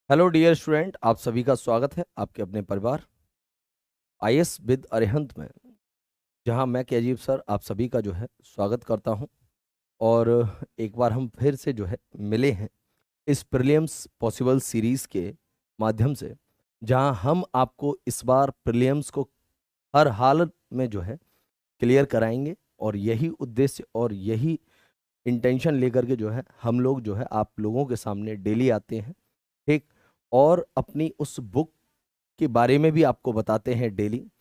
Hello dear student, आप सभी का स्वागत है आपके अपने परिवार आईएएस विद अरिहंत में, जहां मैं केजीब सर आप सभी का जो है स्वागत करता हूं। और एक बार हम फिर से जो है मिले हैं इस प्रीलिम्स पॉसिबल सीरीज के माध्यम से, जहां हम आपको इस बार प्रीलिम्स को हर हालत में जो है क्लियर कराएंगे। और यही उद्देश्य और यही इंटेंशन लेकर के जो है हम लोग जो है आप लोगों के सामने डेली आते हैं, ठीक। और अपनी उस बुक के बारे में भी आपको बताते हैं डेली,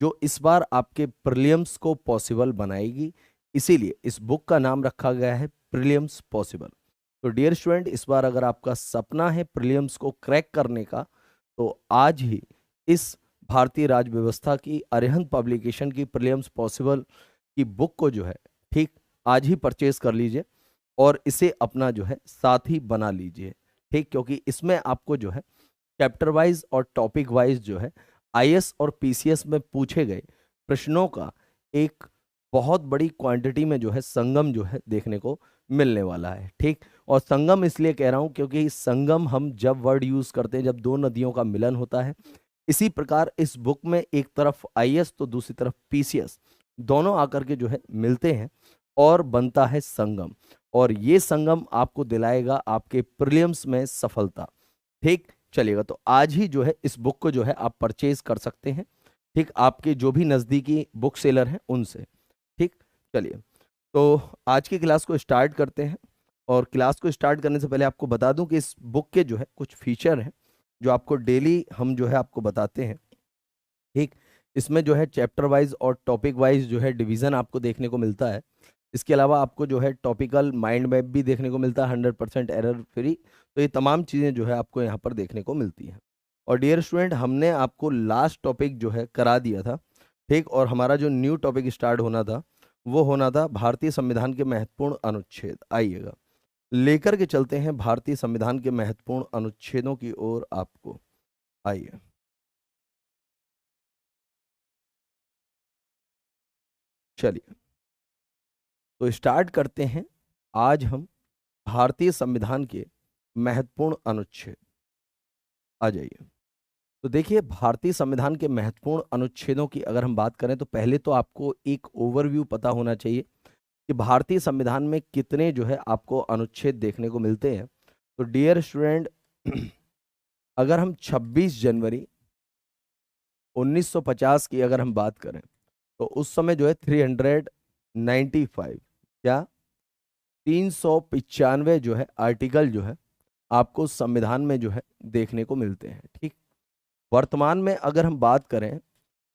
जो इस बार आपके प्रीलिम्स को पॉसिबल बनाएगी। इसीलिए इस बुक का नाम रखा गया है प्रीलिम्स पॉसिबल। तो डियर स्टूडेंट, इस बार अगर आपका सपना है प्रीलिम्स को क्रैक करने का, तो आज ही इस भारतीय राज्य व्यवस्था की अरिहंत पब्लिकेशन की प्रीलिम्स पॉसिबल की बुक को जो है, ठीक, आज ही परचेज कर लीजिए और इसे अपना जो है साथी बना लीजिए, ठीक। क्योंकि इसमें आपको जो है चैप्टर वाइज और टॉपिक वाइज जो है आईएएस और पीसीएस में पूछे गए प्रश्नों का एक बहुत बड़ी क्वांटिटी में जो है संगम जो है देखने को मिलने वाला है, ठीक। और संगम इसलिए कह रहा हूं क्योंकि संगम हम जब वर्ड यूज करते हैं जब दो नदियों का मिलन होता है, इसी प्रकार इस बुक में एक तरफ आईएएस तो दूसरी तरफ पीसीएस दोनों आकर के जो है मिलते हैं और बनता है संगम। और ये संगम आपको दिलाएगा आपके प्रीलिम्स में सफलता, ठीक। चलिएगा, तो आज ही जो है इस बुक को जो है आप परचेज कर सकते हैं, ठीक, आपके जो भी नज़दीकी बुक सेलर हैं उनसे, ठीक। चलिए, तो आज की क्लास को स्टार्ट करते हैं। और क्लास को स्टार्ट करने से पहले आपको बता दूं कि इस बुक के जो है कुछ फीचर हैं जो आपको डेली हम जो है आपको बताते हैं, ठीक। इसमें जो है चैप्टर वाइज और टॉपिक वाइज जो है डिवीज़न आपको देखने को मिलता है। इसके अलावा आपको जो है टॉपिकल माइंड मैप भी देखने को मिलता है 100% एरर फ्री। तो ये तमाम चीज़ें जो है आपको यहाँ पर देखने को मिलती हैं। और डियर स्टूडेंट, हमने आपको लास्ट टॉपिक जो है करा दिया था, ठीक। और हमारा जो न्यू टॉपिक स्टार्ट होना था वो होना था भारतीय संविधान के महत्वपूर्ण अनुच्छेद। आइएगा, लेकर के चलते हैं भारतीय संविधान के महत्वपूर्ण अनुच्छेदों की ओर आपको। आइए, चलिए, तो स्टार्ट करते हैं। आज हम भारतीय संविधान के महत्वपूर्ण अनुच्छेद, आ जाइए। तो देखिए, भारतीय संविधान के महत्वपूर्ण अनुच्छेदों की अगर हम बात करें तो पहले तो आपको एक ओवरव्यू पता होना चाहिए कि भारतीय संविधान में कितने जो है आपको अनुच्छेद देखने को मिलते हैं। तो डियर स्टूडेंट, अगर हम 26 जनवरी 1950 की अगर हम बात करें तो उस समय जो है 395, क्या 395 जो है आर्टिकल जो है आपको संविधान में जो है देखने को मिलते हैं, ठीक। वर्तमान में अगर हम बात करें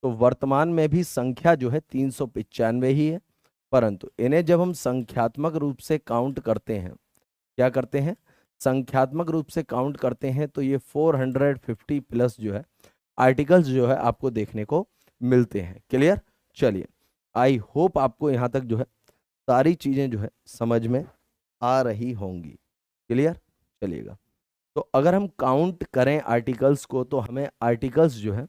तो वर्तमान में भी संख्या जो है 395 ही है, परंतु इन्हें जब हम संख्यात्मक रूप से काउंट करते हैं, क्या करते हैं, संख्यात्मक रूप से काउंट करते हैं, तो ये 450 प्लस जो है आर्टिकल्स जो है आपको देखने को मिलते हैं। क्लियर? चलिए, आई होप आपको यहाँ तक जो है सारी चीज़ें जो है समझ में आ रही होंगी। क्लियर? चलिएगा, तो अगर हम काउंट करें आर्टिकल्स को तो हमें आर्टिकल्स जो है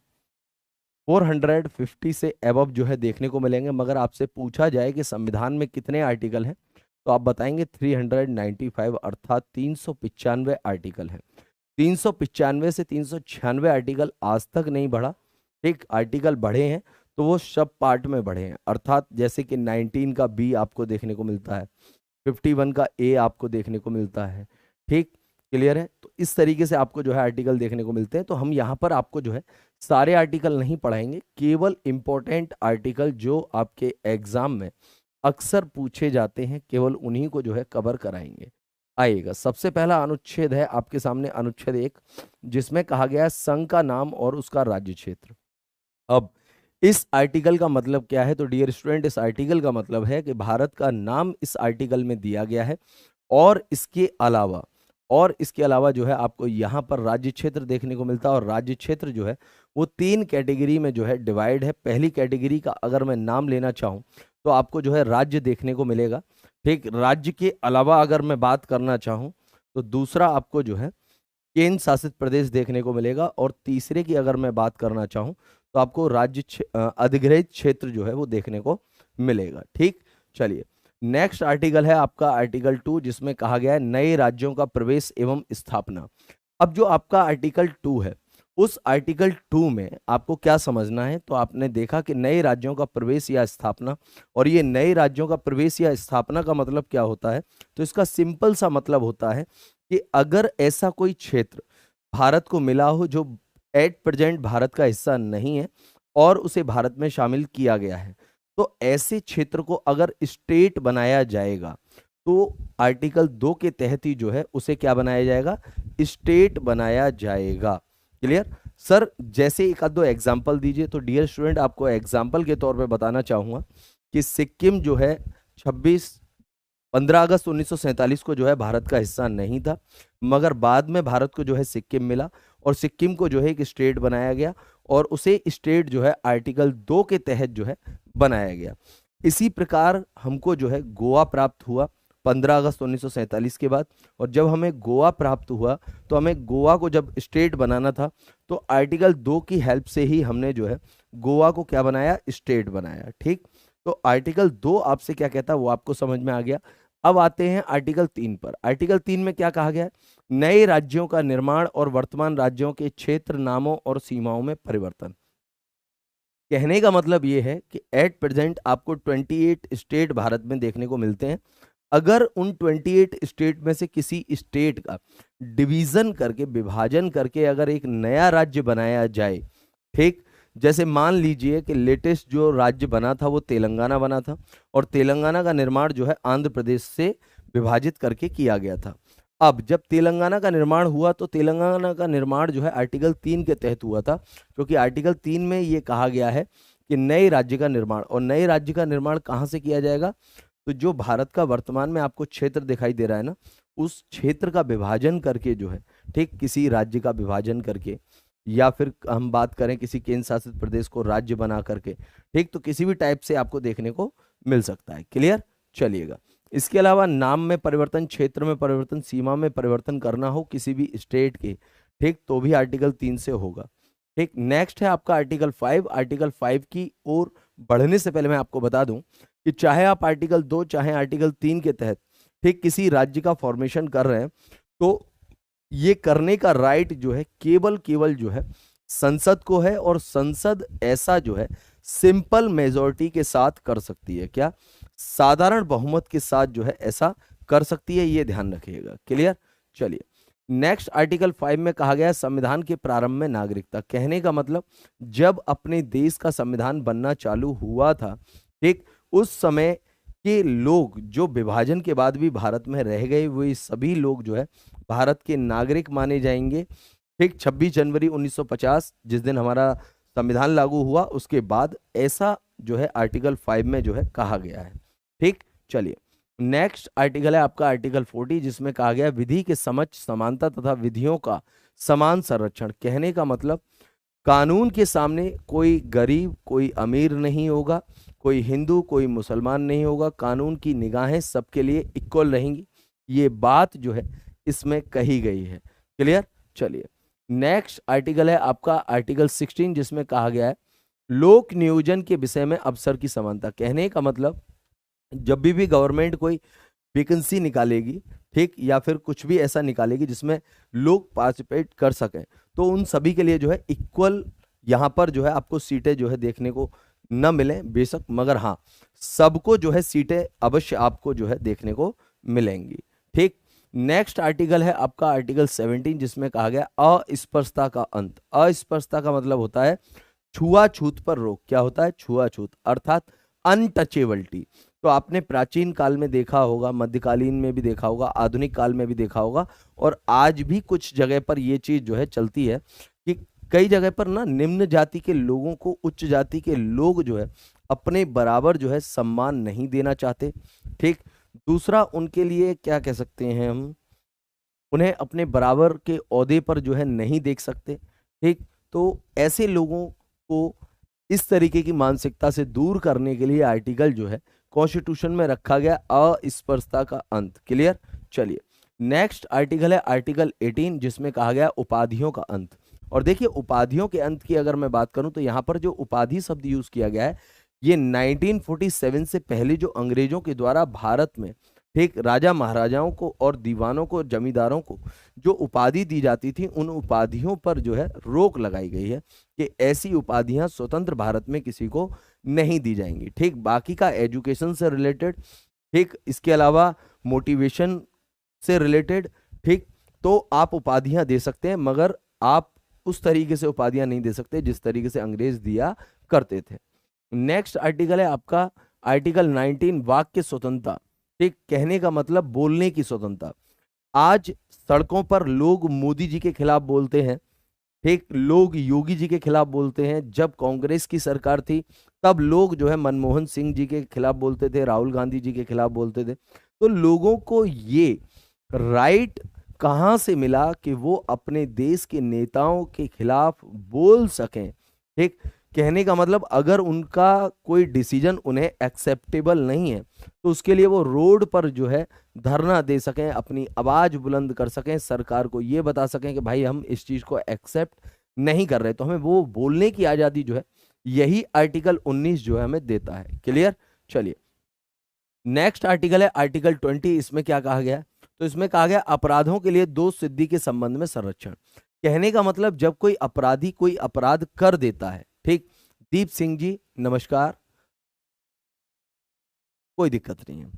450 से एबव जो है देखने को मिलेंगे। मगर आपसे पूछा जाए कि संविधान में कितने आर्टिकल हैं तो आप बताएंगे 395, अर्थात 395 आर्टिकल हैं। 395 से 396 आर्टिकल आज तक नहीं बढ़ा, ठीक। आर्टिकल बढ़े हैं तो वो सब पार्ट में बढ़े हैं, अर्थात जैसे कि 19 का बी आपको देखने को मिलता है, 51 का ए आपको देखने को मिलता है, ठीक। क्लियर है? तो इस तरीके से आपको जो है आर्टिकल देखने को मिलते हैं। तो हम यहाँ पर आपको जो है सारे आर्टिकल नहीं पढ़ाएंगे, केवल इंपॉर्टेंट आर्टिकल जो आपके एग्जाम में अक्सर पूछे जाते हैं केवल उन्हीं को जो है कवर कराएंगे। आइएगा, सबसे पहला अनुच्छेद है आपके सामने अनुच्छेद 1, जिसमें कहा गया है संघ का नाम और उसका राज्य क्षेत्र। अब इस आर्टिकल का मतलब क्या है? तो डियर स्टूडेंट, इस आर्टिकल का मतलब है कि भारत का नाम इस आर्टिकल में दिया गया है और इसके अलावा जो है आपको यहाँ पर राज्य क्षेत्र देखने को मिलता है। और राज्य क्षेत्र जो है वो 3 कैटेगरी में जो है डिवाइड है। पहली कैटेगरी का अगर मैं नाम लेना चाहूँ तो आपको जो है राज्य देखने को मिलेगा, ठीक। राज्य के अलावा अगर मैं बात करना चाहूँ तो दूसरा आपको जो है केंद्र शासित प्रदेश देखने को मिलेगा। और तीसरे की अगर मैं बात करना चाहूँ तो आपको अधिग्रहित क्षेत्र जो है वो देखने को मिलेगा, ठीक। चलिए, नेक्स्ट आर्टिकल है आपका आर्टिकल 2, जिसमें कहा गया है नए राज्यों का प्रवेश एवं स्थापना। अब जो आपका आर्टिकल 2 है, उस आर्टिकल 2 में आपको क्या समझना है, तो आपने देखा कि नए राज्यों का प्रवेश या स्थापना, और ये नए राज्यों का प्रवेश या स्थापना का मतलब क्या होता है, तो इसका सिंपल सा मतलब होता है कि अगर ऐसा कोई क्षेत्र भारत को मिला हो जो एट प्रेजेंट भारत का हिस्सा नहीं है और उसे भारत में शामिल किया गया है, तो ऐसे क्षेत्र को अगर स्टेट बनाया जाएगा तो आर्टिकल 2 के तहत ही जो है उसे क्या बनाया जाएगा, स्टेट बनाया जाएगा। Clear sir? जैसे एक आध दो एग्जांपल दीजिए। तो डियर स्टूडेंट, आपको एग्जांपल के तौर पे बताना चाहूंगा कि सिक्किम जो है 15 अगस्त 1947 को जो है भारत का हिस्सा नहीं था, मगर बाद में भारत को जो है सिक्किम मिला और सिक्किम को जो है एक स्टेट बनाया गया और उसे स्टेट जो है आर्टिकल 2 के तहत जो है बनाया गया। इसी प्रकार हमको जो है गोवा प्राप्त हुआ 15 अगस्त 1947 के बाद, और जब हमें गोवा प्राप्त हुआ तो हमें गोवा को जब स्टेट बनाना था तो आर्टिकल 2 की हेल्प से ही हमने जो है गोवा को क्या बनाया, स्टेट बनाया। ठीक, तो आर्टिकल 2 आपसे क्या कहता है वो आपको समझ में आ गया। अब आते हैं आर्टिकल 3 पर। आर्टिकल 3 में क्या कहा गया है, नए राज्यों का निर्माण और वर्तमान राज्यों के क्षेत्र नामों और सीमाओं में परिवर्तन। कहने का मतलब ये है कि एट प्रेजेंट आपको 28 स्टेट भारत में देखने को मिलते हैं। अगर उन 28 स्टेट में से किसी स्टेट का डिवीजन करके, विभाजन करके अगर एक नया राज्य बनाया जाए, ठीक, जैसे मान लीजिए कि लेटेस्ट जो राज्य बना था वो तेलंगाना बना था और तेलंगाना का निर्माण जो है आंध्र प्रदेश से विभाजित करके किया गया था। अब जब तेलंगाना का निर्माण हुआ तो तेलंगाना का निर्माण जो है आर्टिकल 3 के तहत हुआ था, क्योंकि आर्टिकल 3 में ये कहा गया है कि नए राज्य का निर्माण, और नए राज्य का निर्माण कहाँ से किया जाएगा, तो जो भारत का वर्तमान में आपको क्षेत्र दिखाई दे रहा है ना, उस क्षेत्र का विभाजन करके जो है, ठीक, किसी राज्य का विभाजन करके, या फिर हम बात करें किसी केंद्र शासित प्रदेश को राज्य बना करके, ठीक, तो किसी भी टाइप से आपको देखने को मिल सकता है। क्लियर? चलिएगा, इसके अलावा नाम में परिवर्तन, क्षेत्र में परिवर्तन, सीमा में परिवर्तन करना हो किसी भी स्टेट के, ठीक, तो भी आर्टिकल 3 से होगा। ठीक, नेक्स्ट है आपका आर्टिकल 5। आर्टिकल 5 की ओर बढ़ने से पहले मैं आपको बता दूं कि चाहे आप आर्टिकल 2 चाहे आर्टिकल 3 के तहत, ठीक, किसी राज्य का फॉर्मेशन कर रहे हैं, तो ये करने का राइट जो है केवल जो है संसद को है, और संसद ऐसा जो है सिंपल मेजॉरिटी के साथ कर सकती है। क्या? साधारण बहुमत के साथ जो है ऐसा कर सकती है, ये ध्यान रखिएगा। क्लियर? चलिए, नेक्स्ट आर्टिकल 5 में कहा गया संविधान के प्रारंभ में नागरिकता। कहने का मतलब जब अपने देश का संविधान बनना चालू हुआ था, ठीक, उस समय के लोग जो विभाजन के बाद भी भारत में रह गए, वो सभी लोग जो है भारत के नागरिक माने जाएंगे। ठीक, 26 जनवरी 1950 जिस दिन हमारा संविधान लागू हुआ, उसके बाद ऐसा जो है आर्टिकल 5 में जो है कहा गया है। ठीक, चलिए, नेक्स्ट आर्टिकल है आपका आर्टिकल 40, जिसमें कहा गया विधि के समक्ष समानता तथा विधियों का समान संरक्षण। कहने का मतलब कानून के सामने कोई गरीब कोई अमीर नहीं होगा, कोई हिंदू कोई मुसलमान नहीं होगा, कानून की निगाहें सबके लिए इक्वल रहेंगी। ये बात जो है इसमें कही गई है। क्लियर? चलिए, नेक्स्ट आर्टिकल है आपका आर्टिकल 16, जिसमें कहा गया है लोक नियोजन के विषय में अवसर की समानता। कहने का मतलब जब भी गवर्नमेंट कोई वैकेंसी निकालेगी, ठीक, या फिर कुछ भी ऐसा निकालेगी जिसमें लोग पार्टिसिपेट कर सकें, तो उन सभी के लिए जो है इक्वल यहाँ पर जो है आपको सीटें जो है देखने को न मिले बेशक, मगर हाँ सबको जो है सीटें अवश्य आपको जो है देखने को मिलेंगी। ठीक, नेक्स्ट आर्टिकल है आपका आर्टिकल 17, जिसमें कहा गया अस्पृश्यता का अंत। अस्पृश्यता का मतलब होता है छुआछूत पर रोक। क्या होता है? छुआछूत, अर्थात अनटचेबिलिटी। तो आपने प्राचीन काल में देखा होगा, मध्यकालीन में भी देखा होगा, आधुनिक काल में भी देखा होगा, और आज भी कुछ जगह पर ये चीज जो है चलती है कि कई जगह पर ना निम्न जाति के लोगों को उच्च जाति के लोग जो है अपने बराबर जो है सम्मान नहीं देना चाहते। ठीक, दूसरा उनके लिए क्या कह सकते हैं हम, उन्हें अपने बराबर के ओहदे पर जो है नहीं देख सकते। ठीक, तो ऐसे लोगों को इस तरीके की मानसिकता से दूर करने के लिए आर्टिकल जो है कॉन्स्टिट्यूशन में रखा गया अस्पृश्यता का अंत। क्लियर? चलिए, नेक्स्ट आर्टिकल है आर्टिकल 18, जिसमें कहा गया उपाधियों का अंत। और देखिए, उपाधियों के अंत की अगर मैं बात करूं तो यहां पर जो उपाधि शब्द यूज किया गया है, ये 1947 से पहले जो अंग्रेजों के द्वारा भारत में ठीक, राजा महाराजाओं को और दीवानों को, जमींदारों को जो उपाधि दी जाती थी, उन उपाधियों पर जो है रोक लगाई गई है कि ऐसी उपाधियां स्वतंत्र भारत में किसी को नहीं दी जाएंगी। ठीक, बाकी का एजुकेशन से रिलेटेड, ठीक, इसके अलावा मोटिवेशन से रिलेटेड, ठीक, तो आप उपाधियां दे सकते हैं, मगर आप उस तरीके से उपाधियां नहीं दे सकते जिस तरीके से अंग्रेज दिया करते थे। नेक्स्ट आर्टिकल है आपका आर्टिकल 19, वाक्य स्वतंत्रता। ठीक, कहने का मतलब बोलने की स्वतंत्रता। आज सड़कों पर लोग मोदी जी के खिलाफ बोलते हैं, ठीक, लोग योगी जी के खिलाफ बोलते हैं। जब कांग्रेस की सरकार थी तब लोग जो है मनमोहन सिंह जी के खिलाफ बोलते थे, राहुल गांधी जी के खिलाफ बोलते थे। तो लोगों को ये राइट कहाँ से मिला कि वो अपने देश के नेताओं के खिलाफ बोल सकें? ठीक, कहने का मतलब अगर उनका कोई डिसीजन उन्हें एक्सेप्टेबल नहीं है तो उसके लिए वो रोड पर जो है धरना दे सकें, अपनी आवाज बुलंद कर सकें, सरकार को ये बता सकें कि भाई हम इस चीज को एक्सेप्ट नहीं कर रहे। तो हमें वो बोलने की आजादी जो है यही आर्टिकल 19 जो है हमें देता है। क्लियर? चलिए, नेक्स्ट आर्टिकल है आर्टिकल 20। इसमें क्या कहा गया है? तो इसमें कहा गया अपराधों के लिए दोष सिद्धि के संबंध में संरक्षण। कहने का मतलब जब कोई अपराधी कोई अपराध कर देता है, ठीक, दीप सिंह जी नमस्कार, कोई दिक्कत नहीं है।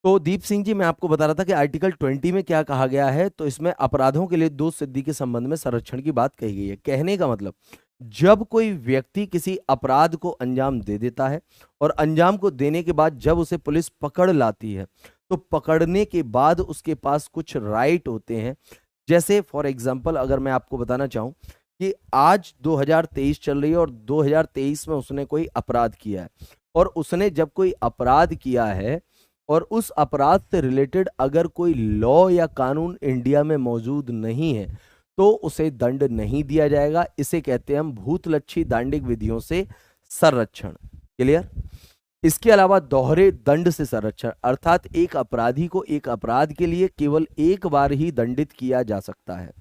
तो दीप सिंह जी, मैं आपको बता रहा था कि आर्टिकल 20 में क्या कहा गया है। तो इसमें अपराधों के लिए दोष सिद्धि के संबंध में संरक्षण की बात कही गई है। कहने का मतलब जब कोई व्यक्ति किसी अपराध को अंजाम दे देता है और अंजाम को देने के बाद जब उसे पुलिस पकड़ लाती है तो पकड़ने के बाद उसके पास कुछ राइट होते हैं। जैसे फॉर एग्जांपल अगर मैं आपको बताना चाहूं कि आज 2023 चल रही है और 2023 में उसने कोई अपराध किया है, और उसने जब कोई अपराध किया है और उस अपराध से रिलेटेड अगर कोई लॉ या कानून इंडिया में मौजूद नहीं है तो उसे दंड नहीं दिया जाएगा। इसे कहते हैं हम भूतलक्षी दांडिक विधियों से संरक्षण। क्लियर? इसके अलावा दोहरे दंड से संरक्षण, अर्थात एक अपराधी को एक अपराध के लिए केवल एक बार ही दंडित किया जा सकता है।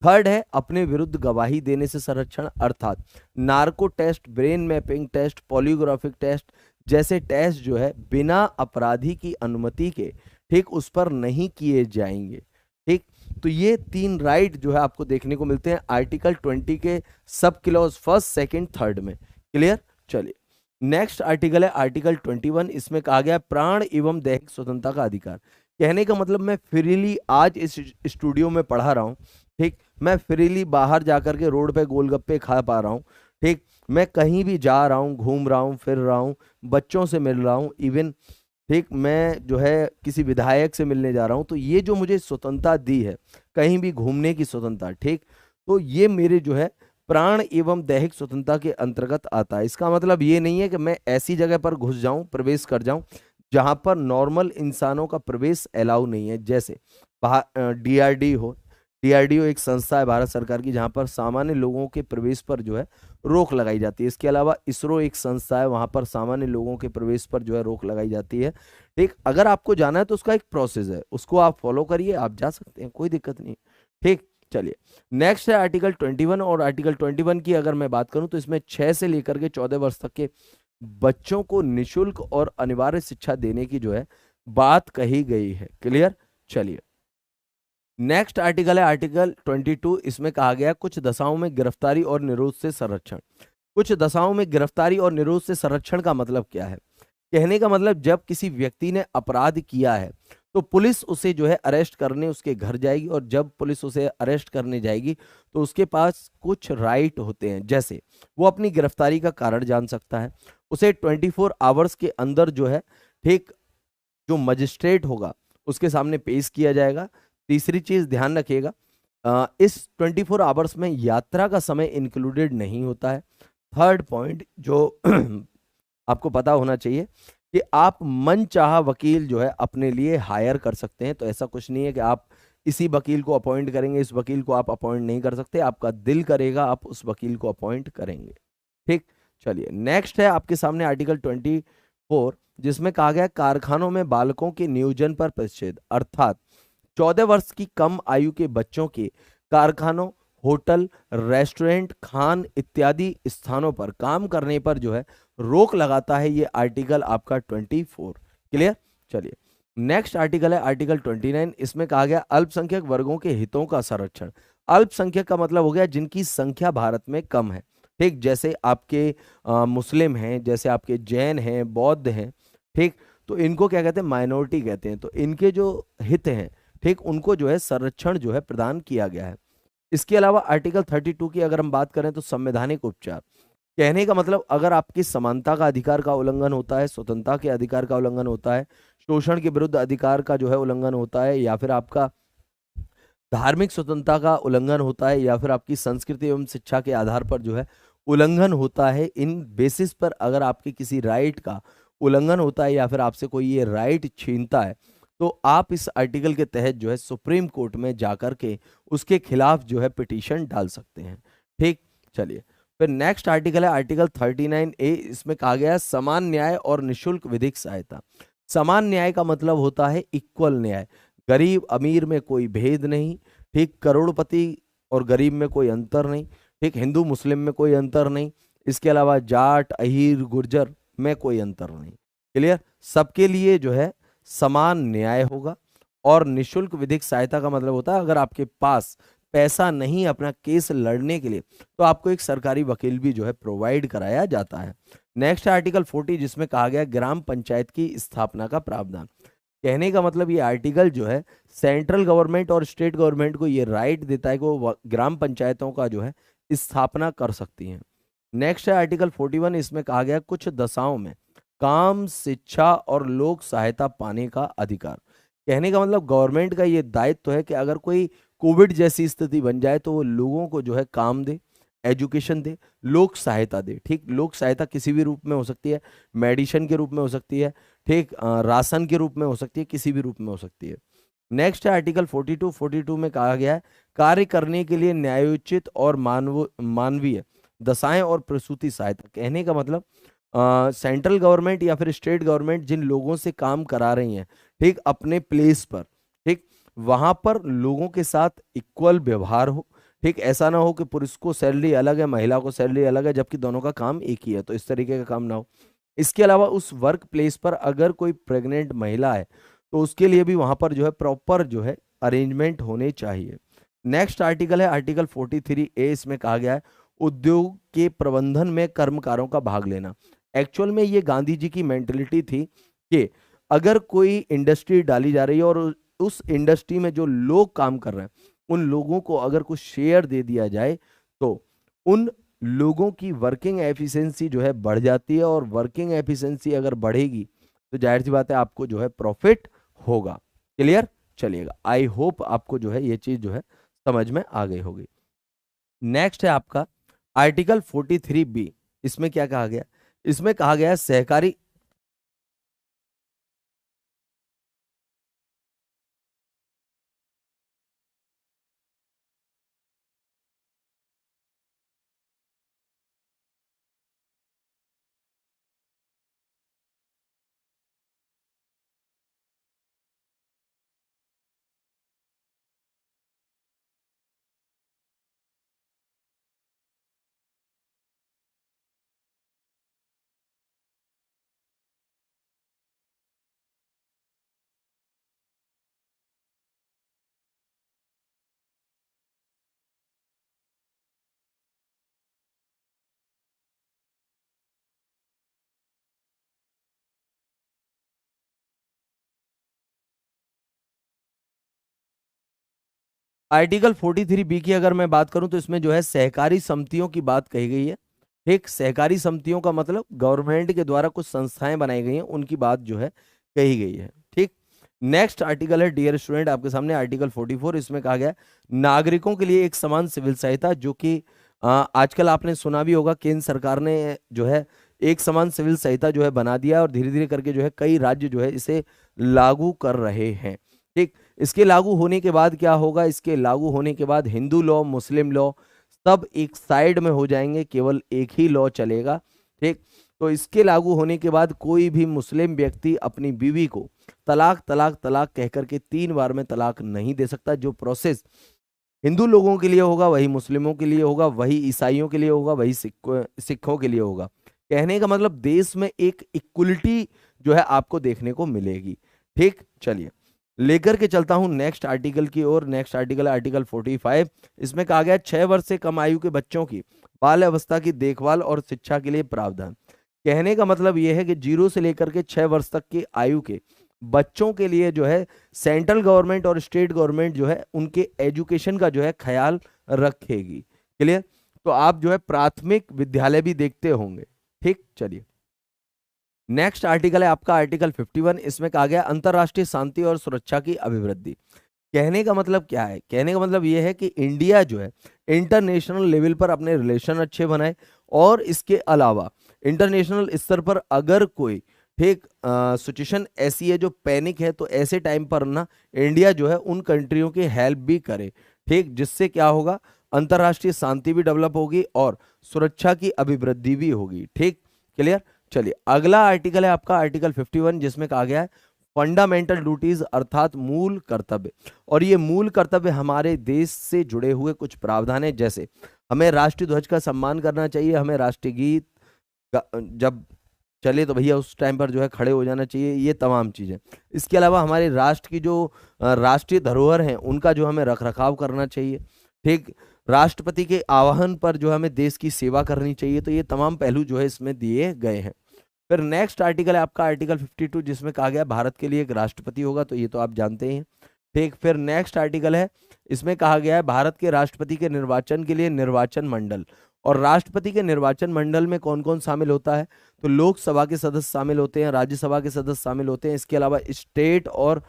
थर्ड है अपने विरुद्ध गवाही देने से संरक्षण, अर्थात narco test, brain mapping test, polygraphic test जैसे टेस्ट जो है बिना अपराधी की अनुमति के, ठीक, उस पर नहीं किए जाएंगे। ठीक, तो ये 3 राइट जो है आपको देखने को मिलते हैं आर्टिकल 20 के सब क्लॉज 1, 2, 3 में। क्लियर? चलिए, नेक्स्ट आर्टिकल है आर्टिकल 21। इसमें कहा गया प्राण एवं दैहिक स्वतंत्रता का अधिकार। कहने का मतलब मैं फ्रीली आज इस स्टूडियो में पढ़ा रहा हूँ, ठीक, मैं फ्रीली बाहर जाकर के रोड पे गोलगप्पे खा पा रहा हूँ, ठीक, मैं कहीं भी जा रहा हूँ, घूम रहा हूँ, फिर रहा हूँ, बच्चों से मिल रहा हूँ, इवन, ठीक, मैं जो है किसी विधायक से मिलने जा रहा हूँ। तो ये जो मुझे स्वतंत्रता दी है, कहीं भी घूमने की स्वतंत्रता, ठीक, तो ये मेरे जो है प्राण एवं दैहिक स्वतंत्रता के अंतर्गत आता है। इसका मतलब ये नहीं है कि मैं ऐसी जगह पर घुस जाऊं, प्रवेश कर जाऊं जहां पर नॉर्मल इंसानों का प्रवेश अलाउ नहीं है। जैसे डीआरडीओ एक संस्था है भारत सरकार की जहां पर सामान्य लोगों के प्रवेश पर जो है रोक लगाई जाती है। इसके अलावा इसरो एक संस्था है, वहां पर सामान्य लोगों के प्रवेश पर जो है रोक लगाई जाती है। ठीक, अगर आपको जाना है तो उसका एक प्रोसेस है, उसको आप फॉलो करिए, आप जा सकते हैं, कोई दिक्कत नहीं। ठीक, चलिए, नेक्स्ट है आर्टिकल 21। और आर्टिकल 21 की अगर मैं बात करूं तो इसमें 6 से लेकर के 14 वर्ष तक के बच्चों को निशुल्क और अनिवार्य शिक्षा देने की जो है बात कही गई है। क्लियर? चलिए, नेक्स्ट आर्टिकल है आर्टिकल 22। इसमें कहा गया कुछ दशाओं में गिरफ्तारी और निरोध से संरक्षण। कुछ दशाओं में गिरफ्तारी और निरोध से संरक्षण का मतलब क्या है? कहने का मतलब जब किसी व्यक्ति ने अपराध किया है तो पुलिस उसे जो है अरेस्ट करने उसके घर जाएगी, और जब पुलिस उसे अरेस्ट करने जाएगी तो उसके पास कुछ राइट होते हैं। जैसे वो अपनी गिरफ्तारी का कारण जान सकता है, उसे 24 आवर्स के अंदर जो है, ठीक, जो मजिस्ट्रेट होगा उसके सामने पेश किया जाएगा। तीसरी चीज ध्यान रखिएगा, इस 24 आवर्स में यात्रा का समय इंक्लूडेड नहीं होता है। थर्ड पॉइंट जो आपको पता होना चाहिए कि आप मनचाहा वकील जो है अपने लिए हायर कर सकते हैं। तो ऐसा कुछ नहीं है कि आप इसी वकील को अपॉइंट करेंगे, इस वकील को आप अपॉइंट नहीं कर सकते, आपका दिल करेगा आप उस वकील को अपॉइंट करेंगे। ठीक, चलिए, नेक्स्ट है आपके सामने आर्टिकल 24 जिसमें कहा गया कारखानों में बालकों के नियोजन पर प्रतिषेध, अर्थात 14 वर्ष की कम आयु के बच्चों के कारखानों, होटल, रेस्टोरेंट, खान इत्यादि स्थानों पर काम करने पर जो है रोक लगाता है ये आर्टिकल आपका 24। क्लियर? चलिए, नेक्स्ट आर्टिकल है आर्टिकल 29। इसमें कहा गया अल्पसंख्यक वर्गों के हितों का संरक्षण। अल्पसंख्यक का मतलब हो गया जिनकी संख्या भारत में कम है, ठीक, जैसे आपके मुस्लिम हैं, जैसे आपके जैन हैं, बौद्ध हैं, ठीक, तो इनको क्या कहते हैं, माइनॉरिटी कहते हैं। तो इनके जो हित हैं, ठीक, उनको जो है संरक्षण जो है प्रदान किया गया है। इसके अलावा आर्टिकल 32 की अगर हम बात करें तो संवैधानिक उपचार, कहने का मतलब अगर आपकी समानता का अधिकार का उल्लंघन होता है, स्वतंत्रता के अधिकार का उल्लंघन होता है, शोषण के विरुद्ध अधिकार का जो है उल्लंघन होता है, या फिर आपका धार्मिक स्वतंत्रता का उल्लंघन होता है, या फिर आपकी संस्कृति एवं शिक्षा के आधार पर जो है उल्लंघन होता है, इन बेसिस पर अगर आपके किसी राइट का उल्लंघन होता है या फिर आपसे कोई ये राइट छीनता है, तो आप इस आर्टिकल के तहत जो है सुप्रीम कोर्ट में जाकर के उसके खिलाफ जो है पिटीशन डाल सकते हैं, ठीक। चलिए, फिर नेक्स्ट आर्टिकल है आर्टिकल 39A। इसमें कहा गया है समान न्याय और निशुल्क विधिक सहायता। समान न्याय का मतलब होता है इक्वल न्याय, गरीब अमीर में कोई भेद नहीं, ठीक, करोड़पति और गरीब में कोई अंतर नहीं, ठीक, हिंदू मुस्लिम में कोई अंतर नहीं, इसके अलावा जाट अहीर गुर्जर में कोई अंतर नहीं। क्लियर, सबके लिए जो है समान न्याय होगा। और निशुल्क विधिक सहायता का मतलब होता है अगर आपके पास पैसा नहीं अपना केस लड़ने के लिए, तो आपको एक सरकारी वकील भी जो है प्रोवाइड कराया जाता है। नेक्स्ट आर्टिकल 40, जिसमें कहा गया ग्राम पंचायत की स्थापना का प्रावधान। कहने का मतलब ये आर्टिकल जो है सेंट्रल गवर्नमेंट और स्टेट गवर्नमेंट को ये राइट देता है कि वो ग्राम पंचायतों का जो है स्थापना कर सकती हैं। नेक्स्ट है आर्टिकल 41। इसमें कहा गया कुछ दशाओं में काम, शिक्षा और लोक सहायता पाने का अधिकार। कहने का मतलब गवर्नमेंट का ये दायित्व है कि अगर कोई कोविड जैसी स्थिति बन जाए तो वो लोगों को जो है काम दे, एजुकेशन दे, लोक सहायता दे, ठीक। लोक सहायता किसी भी रूप में हो सकती है, मेडिसिन के रूप में हो सकती है, ठीक, राशन के रूप में हो सकती है, किसी भी रूप में हो सकती है। नेक्स्ट है आर्टिकल 42 में कहा गया है कार्य करने के लिए न्यायोचित और मानवीय दशाएं और प्रसूति सहायता। कहने का मतलब सेंट्रल गवर्नमेंट या फिर स्टेट गवर्नमेंट जिन लोगों से काम करा रही हैं, ठीक, अपने प्लेस पर, ठीक, वहां पर लोगों के साथ इक्वल व्यवहार हो, ठीक, ऐसा ना हो कि पुरुष को सैलरी अलग है, महिला को सैलरी अलग है, जबकि दोनों का काम एक ही है, तो इस तरीके का काम ना हो। इसके अलावा उस वर्क प्लेस पर अगर कोई प्रेग्नेंट महिला है तो उसके लिए भी वहां पर जो है प्रॉपर जो है अरेंजमेंट होने चाहिए। नेक्स्ट आर्टिकल है आर्टिकल 43A। इसमें कहा गया है उद्योग के प्रबंधन में कर्मकारों का भाग लेना। एक्चुअल में ये गांधी जी की मेंटेलिटी थी कि अगर कोई इंडस्ट्री डाली जा रही है और उस इंडस्ट्री में जो लोग काम कर रहे हैं उन लोगों को अगर कुछ शेयर दे दिया जाए तो उन लोगों की वर्किंग एफिशिएंसी जो है बढ़ जाती है, और वर्किंग एफिशिएंसी अगर बढ़ेगी तो जाहिर सी बात है आपको जो है प्रॉफिट होगा। क्लियर, चलिएगा, आई होप आपको जो है ये चीज जो है समझ में आ गई होगी। नेक्स्ट है आपका आर्टिकल 43B। इसमें क्या कहा गया, इसमें कहा गया है सहकारी आर्टिकल 43B की अगर मैं बात करूं तो इसमें जो है सहकारी समितियों की बात कही गई है। ठीक, सहकारी समितियों का मतलब गवर्नमेंट के द्वारा कुछ संस्थाएं बनाई गई हैं उनकी बात जो है कही गई है। ठीक, नेक्स्ट आर्टिकल है डियर स्टूडेंट आपके सामने आर्टिकल 44। इसमें कहा गया है नागरिकों के लिए एक समान सिविल सहायता, जो कि आजकल आपने सुना भी होगा केंद्र सरकार ने जो है एक समान सिविल सहायता जो है बना दिया और धीरे धीरे करके जो है कई राज्य जो है इसे लागू कर रहे हैं। ठीक, इसके लागू होने के बाद क्या होगा, इसके लागू होने के बाद हिंदू लॉ मुस्लिम लॉ सब एक साइड में हो जाएंगे, केवल एक ही लॉ चलेगा। ठीक, तो इसके लागू होने के बाद कोई भी मुस्लिम व्यक्ति अपनी बीवी को तलाक तलाक तलाक कह करके 3 बार में तलाक नहीं दे सकता। जो प्रोसेस हिंदू लोगों के लिए होगा वही मुस्लिमों के लिए होगा, वही ईसाइयों के लिए होगा, वही सिखों के लिए होगा। कहने का मतलब देश में एक इक्वलिटी जो है आपको देखने को मिलेगी। ठीक, चलिए लेकर के चलता हूं नेक्स्ट आर्टिकल की ओर। नेक्स्ट आर्टिकल है आर्टिकल 45। इसमें कहा गया 6 वर्ष से कम आयु के बच्चों की बाल अवस्था की देखभाल और शिक्षा के लिए प्रावधान। कहने का मतलब यह है कि 0 से लेकर के 6 वर्ष तक की आयु के बच्चों के लिए जो है सेंट्रल गवर्नमेंट और स्टेट गवर्नमेंट जो है उनके एजुकेशन का जो है ख्याल रखेगी। क्लियर? तो आप जो है प्राथमिक विद्यालय भी देखते होंगे। ठीक, चलिए नेक्स्ट आर्टिकल है आपका आर्टिकल 51। इसमें कहा गया अंतरराष्ट्रीय शांति और सुरक्षा की अभिवृद्धि। कहने का मतलब क्या है? कहने का मतलब यह है कि इंडिया जो है इंटरनेशनल लेवल पर अपने रिलेशन अच्छे बनाए, और इसके अलावा इंटरनेशनल स्तर पर अगर कोई ठीक सिचुएशन ऐसी है जो पैनिक है, तो ऐसे टाइम पर ना इंडिया जो है उन कंट्रियों की हेल्प भी करे। ठीक, जिससे क्या होगा, अंतरराष्ट्रीय शांति भी डेवलप होगी और सुरक्षा की अभिवृद्धि भी होगी। ठीक, क्लियर? चलिए अगला आर्टिकल है आपका आर्टिकल 51, जिसमें कहा गया है फंडामेंटल ड्यूटीज अर्थात मूल कर्तव्य। और ये मूल कर्तव्य हमारे देश से जुड़े हुए कुछ प्रावधान है, जैसे हमें राष्ट्रीय ध्वज का सम्मान करना चाहिए, हमें राष्ट्रीय गीत जब चले तो भैया उस टाइम पर जो है खड़े हो जाना चाहिए, ये तमाम चीजें। इसके अलावा हमारे राष्ट्र की जो राष्ट्रीय धरोहर हैं उनका जो हमें रख रखाव करना चाहिए। ठीक, राष्ट्रपति के आह्वान पर जो हमें देश की सेवा करनी चाहिए। तो ये तमाम पहलू जो है इसमें दिए गए हैं। फिर नेक्स्ट आर्टिकल है आपका आर्टिकल 52, जिसमें कहा गया भारत के लिए एक राष्ट्रपति होगा। तो ये तो आप जानते ही हैं। ठीक, फिर नेक्स्ट आर्टिकल है, इसमें कहा गया है भारत के राष्ट्रपति के निर्वाचन के लिए निर्वाचन मंडल। और राष्ट्रपति के निर्वाचन मंडल में कौन कौन शामिल होता है? तो लोकसभा के सदस्य शामिल होते हैं, राज्यसभा के सदस्य शामिल होते हैं। इसके अलावा स्टेट और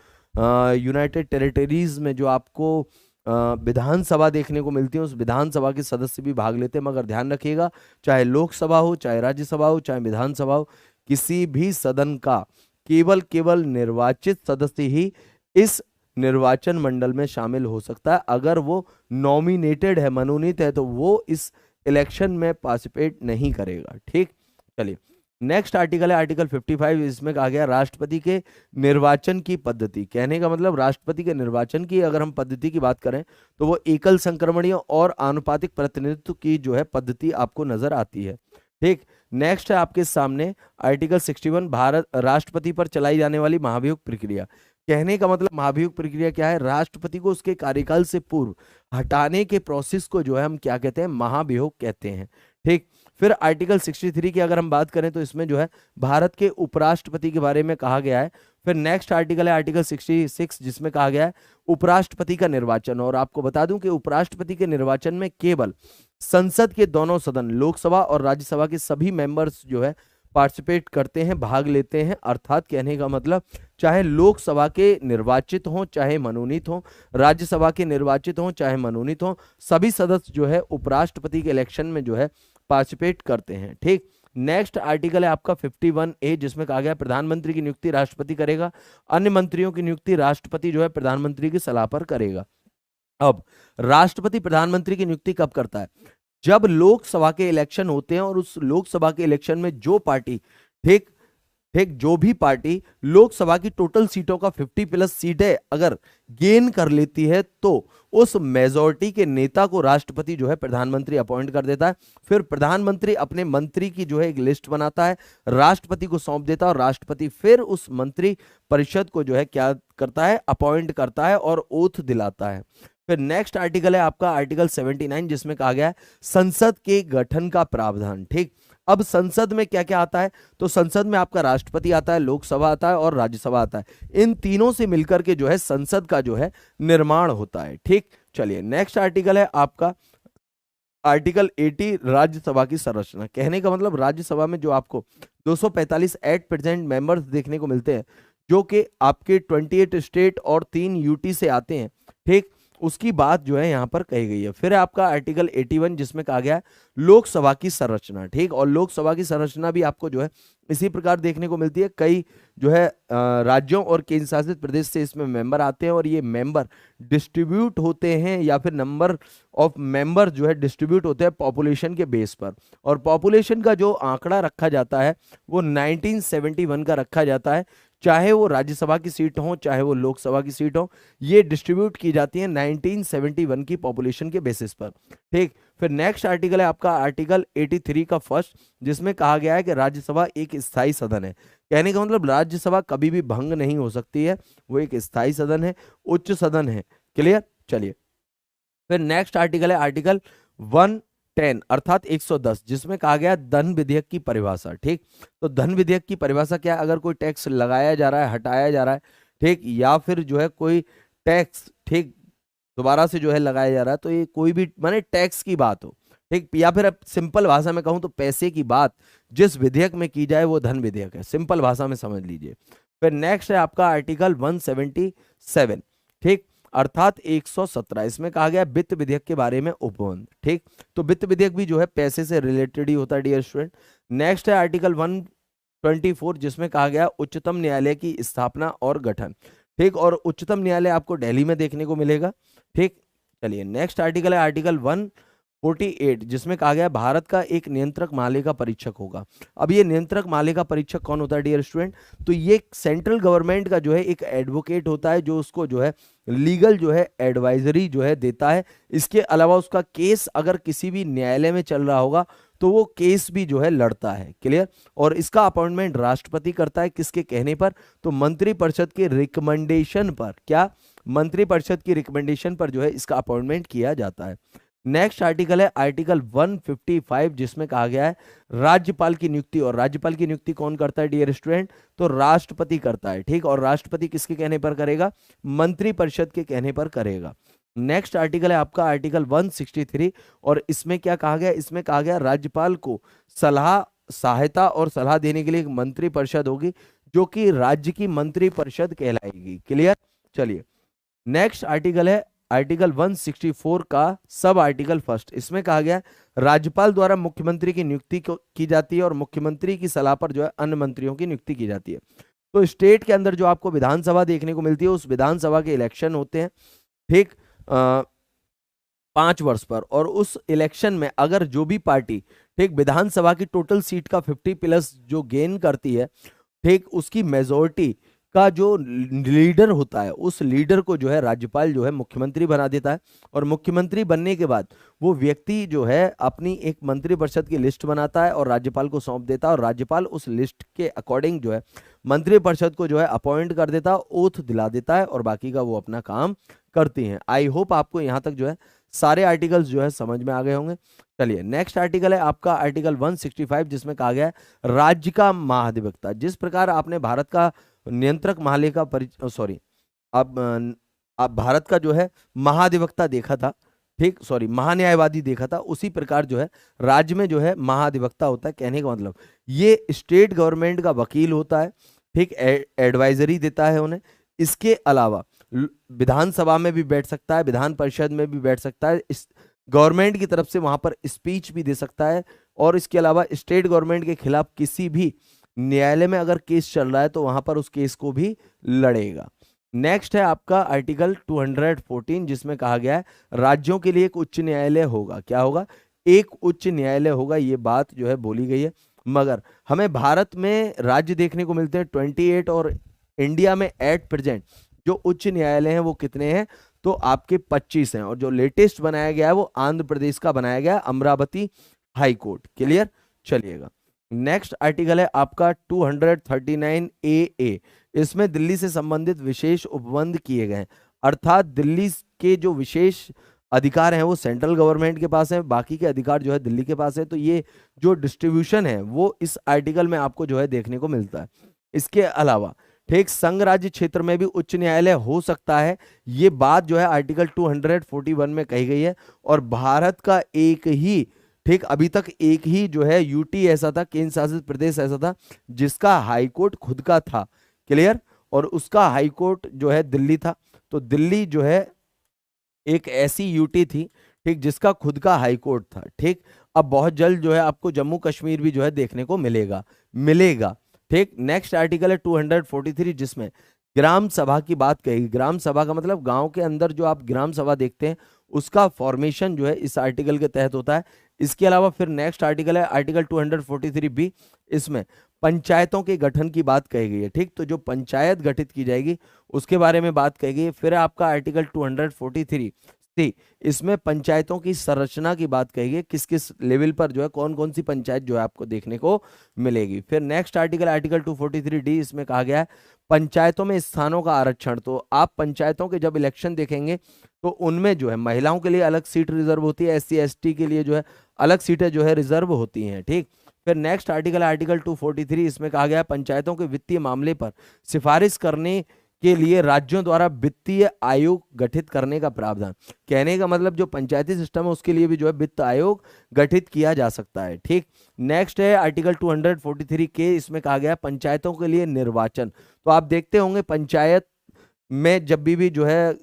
यूनाइटेड टेरिटरीज में जो आपको विधानसभा देखने को मिलती है, उस विधानसभा के सदस्य भी भाग लेते हैं। मगर ध्यान रखिएगा, चाहे लोकसभा हो, चाहे राज्यसभा हो, चाहे विधानसभा हो, किसी भी सदन का केवल निर्वाचित सदस्य ही इस निर्वाचन मंडल में शामिल हो सकता है। अगर वो नॉमिनेटेड है, मनोनीत है, तो वो इस इलेक्शन में पार्टिसिपेट नहीं करेगा। ठीक, चलिए नेक्स्ट आर्टिकल है आर्टिकल 55। इसमें कहा गया राष्ट्रपति के निर्वाचन की पद्धति। कहने का मतलब राष्ट्रपति के निर्वाचन की अगर हम पद्धति की बात करें तो वो एकल संक्रमणीय और आनुपातिक प्रतिनिधित्व की जो है पद्धति आपको नजर आती है। ठीक, नेक्स्ट है आपके सामने आर्टिकल 61, भारत राष्ट्रपति पर चलाई जाने वाली महाभियोग प्रक्रिया। कहने का मतलब महाभियोग प्रक्रिया क्या है? राष्ट्रपति को उसके कार्यकाल से पूर्व हटाने के प्रोसेस को जो है हम क्या कहते हैं? महाभियोग कहते हैं। ठीक, फिर आर्टिकल 63 की अगर हम बात करें तो इसमें जो है भारत के उपराष्ट्रपति के बारे में कहा गया है। फिर नेक्स्ट आर्टिकल है आर्टिकल 66, जिसमें कहा गया है उपराष्ट्रपति का निर्वाचन। और आपको बता दूं कि उपराष्ट्रपति के निर्वाचन में केवल संसद के दोनों सदन, लोकसभा और राज्यसभा के सभी मेंबर्स जो है पार्टिसिपेट करते हैं, भाग लेते हैं। अर्थात कहने का मतलब चाहे लोकसभा के निर्वाचित हों चाहे मनोनीत हों, राज्यसभा के निर्वाचित हों चाहे मनोनीत हों, सभी सदस्य जो है उपराष्ट्रपति के इलेक्शन में जो है पार्टिसिपेट करते हैं। ठीक, नेक्स्ट आर्टिकल है आपका 51A, जिसमें कहा गया प्रधानमंत्री की नियुक्ति राष्ट्रपति करेगा, अन्य मंत्रियों की नियुक्ति राष्ट्रपति जो है प्रधानमंत्री की सलाह पर करेगा। अब राष्ट्रपति प्रधानमंत्री की नियुक्ति कब करता है? जब लोकसभा के इलेक्शन होते हैं और उस लोकसभा के इलेक्शन में जो पार्टी ठीक जो भी पार्टी लोकसभा की टोटल सीटों का 50+ सीटें अगर गेन कर लेती है, तो उस मेजॉरिटी के नेता को राष्ट्रपति जो है प्रधानमंत्री अपॉइंट कर देता है। फिर प्रधानमंत्री अपने मंत्री की जो है एक लिस्ट बनाता है, राष्ट्रपति को सौंप देता है, और राष्ट्रपति फिर उस मंत्री परिषद को जो है क्या करता है? अपॉइंट करता है और ओथ दिलाता है। फिर नेक्स्ट आर्टिकल है आपका आर्टिकल 79, जिसमें कहा गया है संसद के गठन का प्रावधान। ठीक, अब संसद में क्या क्या आता है? तो संसद में आपका राष्ट्रपति आता है, लोकसभा आता है और राज्यसभा आता है। इन तीनों से मिलकर के जो है संसद का जो है निर्माण होता है। ठीक, चलिए नेक्स्ट आर्टिकल है आपका आर्टिकल 80, राज्यसभा की संरचना। कहने का मतलब राज्यसभा में जो आपको 245 एट प्रेजेंट मेंबर्स देखने को मिलते हैं, जो कि आपके 28 स्टेट और 3 यूटी से आते हैं। ठीक, उसकी बात जो है यहां पर कही गई है। फिर आपका आर्टिकल 81, जिसमें कहा गया है लोकसभा की संरचना। ठीक, और लोकसभा की संरचना भी आपको जो है इसी प्रकार देखने को मिलती है। कई जो है राज्यों और केंद्र शासित प्रदेश से इसमें मेंबर आते हैं, और ये मेंबर डिस्ट्रीब्यूट होते हैं, या फिर नंबर ऑफ मेंबर जो है डिस्ट्रीब्यूट होते हैं पॉपुलेशन के बेस पर। और पॉपुलेशन का जो आंकड़ा रखा जाता है वो 1971 का रखा जाता है, चाहे वो राज्यसभा की सीट हो चाहे वो लोकसभा की सीट हो, ये डिस्ट्रीब्यूट की जाती है 1971 की पॉपुलेशन के बेसिस पर। ठीक, फिर नेक्स्ट आर्टिकल है आपका आर्टिकल 83 का फर्स्ट, जिसमें कहा गया है कि राज्यसभा एक स्थायी सदन है। कहने का मतलब राज्यसभा कभी भी भंग नहीं हो सकती है, वो एक स्थायी सदन है, उच्च सदन है। क्लियर, चलिए फिर नेक्स्ट आर्टिकल है आर्टिकल 110 अर्थात 110, जिसमें कहा गया धन विधेयक की परिभाषा। ठीक, तो धन विधेयक की परिभाषा क्या है? अगर कोई टैक्स लगाया जा रहा है, हटाया जा रहा है, ठीक, या फिर जो है कोई टैक्स, ठीक, दोबारा से जो है लगाया जा रहा है, तो ये कोई भी माने टैक्स की बात हो, ठीक, या फिर अब सिंपल भाषा में कहूं तो पैसे की बात जिस विधेयक में की जाए वो धन विधेयक है, सिंपल भाषा में समझ लीजिए। फिर नेक्स्ट है आपका आर्टिकल 177, ठीक, अर्थात 117, इसमें कहा गया वित्त विधेयक के बारे में उपबंध। ठीक, तो वित्त विधेयक भी जो है पैसे से रिलेटेड ही होता है डियर स्टूडेंट। नेक्स्ट है आर्टिकल 124, जिसमें कहा गया उच्चतम न्यायालय की स्थापना और गठन। ठीक, और उच्चतम न्यायालय आपको दिल्ली में देखने को मिलेगा। ठीक, चलिए नेक्स्ट आर्टिकल है आर्टिकल 148, जिसमें कहा गया भारत का एक नियंत्रक महालेखा परीक्षक होगा। अब ये नियंत्रक महालेखा परीक्षक कौन होता है डियर स्टूडेंट? तो ये सेंट्रल गवर्नमेंट का जो है एक एडवोकेट होता है, जो उसको जो है लीगल जो है एडवाइजरी जो है देता है। इसके अलावा उसका केस अगर किसी भी न्यायालय में चल रहा होगा तो वो केस भी जो है लड़ता है। क्लियर, और इसका अपॉइंटमेंट राष्ट्रपति करता है, किसके कहने पर? तो मंत्रिपरिषद के रिकमेंडेशन पर। क्या? मंत्रिपरिषद की रिकमेंडेशन पर जो है इसका अपॉइंटमेंट किया जाता है। नेक्स्ट आर्टिकल है आर्टिकल 155, जिसमें कहा गया है राज्यपाल की नियुक्ति। और राज्यपाल की नियुक्ति कौन करता है डियर स्टूडेंट? तो राष्ट्रपति करता है। ठीक, और राष्ट्रपति किसके कहने पर करेगा? मंत्रिपरिषद के कहने पर करेगा। नेक्स्ट आर्टिकल है आपका आर्टिकल 163, और इसमें क्या कहा गया? इसमें कहा गया राज्यपाल को सलाह, सहायता और सलाह देने के लिए एक मंत्रिपरिषद होगी, जो कि राज्य की मंत्रिपरिषद कहलाएगी। क्लियर, चलिए नेक्स्ट आर्टिकल है आर्टिकल 164 का सब आर्टिकल फर्स्ट। इसमें कहा गया राज्यपाल द्वारा मुख्यमंत्री की नियुक्ति की जाती है, और मुख्यमंत्री की सलाह पर जो है अन्य मंत्रियों की नियुक्ति की जाती है। तो स्टेट के अंदर जो आपको विधानसभा देखने को मिलती है, उस विधानसभा के इलेक्शन होते हैं, ठीक, 5 वर्ष पर। और उस इलेक्शन में अगर जो भी पार्टी, ठीक, विधानसभा की टोटल सीट का 50+ जो गेन करती है, ठीक, उसकी मेजोरिटी का जो लीडर होता है, उस लीडर को जो है राज्यपाल जो है मुख्यमंत्री बना देता है। और मुख्यमंत्री बनने के बाद वो व्यक्ति जो है अपनी एक मंत्रिपरिषद की लिस्ट बनाता है और राज्यपाल को सौंप देता है, और राज्यपाल उस लिस्ट के अकॉर्डिंग जो है मंत्रिपरिषद को जो है अपॉइंट कर देता है, ओथ दिला देता है, और बाकी का वो अपना काम करती हैं। आई होप आपको यहाँ तक जो है सारे आर्टिकल्स जो है समझ में आ गए होंगे। चलिए नेक्स्ट आर्टिकल है आपका आर्टिकल 165, जिसमें कहा गया है राज्य का महाधिवक्ता। जिस प्रकार आपने भारत का नियंत्रक महालेखा सॉरी अब भारत का जो है महाधिवक्ता देखा था, ठीक, सॉरी महान्यायवादी देखा था, उसी प्रकार जो है राज्य में जो है महाधिवक्ता होता है। कहने का मतलब ये स्टेट गवर्नमेंट का वकील होता है, ठीक, एडवाइजरी देता है उन्हें। इसके अलावा विधानसभा में भी बैठ सकता है, विधान परिषद में भी बैठ सकता है, इस गवर्नमेंट की तरफ से वहां पर स्पीच भी दे सकता है, और इसके अलावा स्टेट गवर्नमेंट के खिलाफ किसी भी न्यायालय में अगर केस चल रहा है तो वहां पर उस केस को भी लड़ेगा। नेक्स्ट है आपका आर्टिकल 214, जिसमें कहा गया है राज्यों के लिए एक उच्च न्यायालय होगा। क्या होगा? एक उच्च न्यायालय होगा, ये बात जो है बोली गई है। मगर हमें भारत में राज्य देखने को मिलते हैं 28, और इंडिया में एट प्रेजेंट जो उच्च न्यायालय हैं वो कितने हैं? तो आपके 25 हैं, और जो लेटेस्ट बनाया गया है वो आंध्र प्रदेश का बनाया गया, अमरावती हाई कोर्ट। क्लियर, चलिएगा नेक्स्ट आर्टिकल है आपका 239 AA। इसमें दिल्ली से संबंधित विशेष उपबंध किए गए हैं, अर्थात दिल्ली के जो विशेष अधिकार हैं वो सेंट्रल गवर्नमेंट के पास है, बाकी के अधिकार जो है दिल्ली के पास है। तो ये जो डिस्ट्रीब्यूशन है वो इस आर्टिकल में आपको जो है देखने को मिलता है। इसके अलावा ठीक संघ राज्य क्षेत्र में भी उच्च न्यायालय हो सकता है, ये बात जो है आर्टिकल 241 में कही गई है। और भारत का एक ही, ठीक, अभी तक एक ही जो है यूटी ऐसा था, केंद्र शासित प्रदेश ऐसा था, जिसका हाई कोर्ट खुद का था। क्लियर, और उसका हाई कोर्ट जो है दिल्ली था। तो दिल्ली जो है एक ऐसी यूटी थी, ठीक, जिसका खुद का हाई कोर्ट था। ठीक, अब बहुत जल्द जो है आपको जम्मू कश्मीर भी जो है देखने को मिलेगा। ठीक, नेक्स्ट आर्टिकल है 243, जिसमें ग्राम सभा की बात कही। ग्राम सभा का मतलब गांव के अंदर जो आप ग्राम सभा देखते हैं उसका फॉर्मेशन जो है इस आर्टिकल के तहत होता है। इसके अलावा फिर नेक्स्ट आर्टिकल है आर्टिकल 243B। इसमें पंचायतों के गठन की बात कही गई है। ठीक, तो जो पंचायत गठित की जाएगी उसके बारे में बात कही गई है। फिर आपका आर्टिकल 243 सी, इसमें पंचायतों की संरचना की बात कही गई, किस किस लेवल पर जो है कौन कौन सी पंचायत जो है आपको देखने को मिलेगी। फिर नेक्स्ट आर्टिकल आर्टिकल 243 डी, इसमें कहा गया है पंचायतों में स्थानों का आरक्षण। तो आप पंचायतों के जब इलेक्शन देखेंगे तो उनमें जो है महिलाओं के लिए अलग सीट रिजर्व होती है, SC ST के लिए जो है अलग सीटें जो है रिजर्व होती हैं। ठीक, फिर नेक्स्ट आर्टिकल आर्टिकल 243, इसमें कहा गया है पंचायतों के वित्तीय मामले पर सिफारिश करने के लिए राज्यों द्वारा वित्तीय आयोग गठित करने का प्रावधान। कहने का मतलब जो पंचायती सिस्टम है उसके लिए भी जो है वित्त आयोग गठित किया जा सकता है। ठीक, नेक्स्ट है आर्टिकल 243 के, इसमें कहा गया है पंचायतों के लिए निर्वाचन। तो आप देखते होंगे पंचायत में जब भी जो है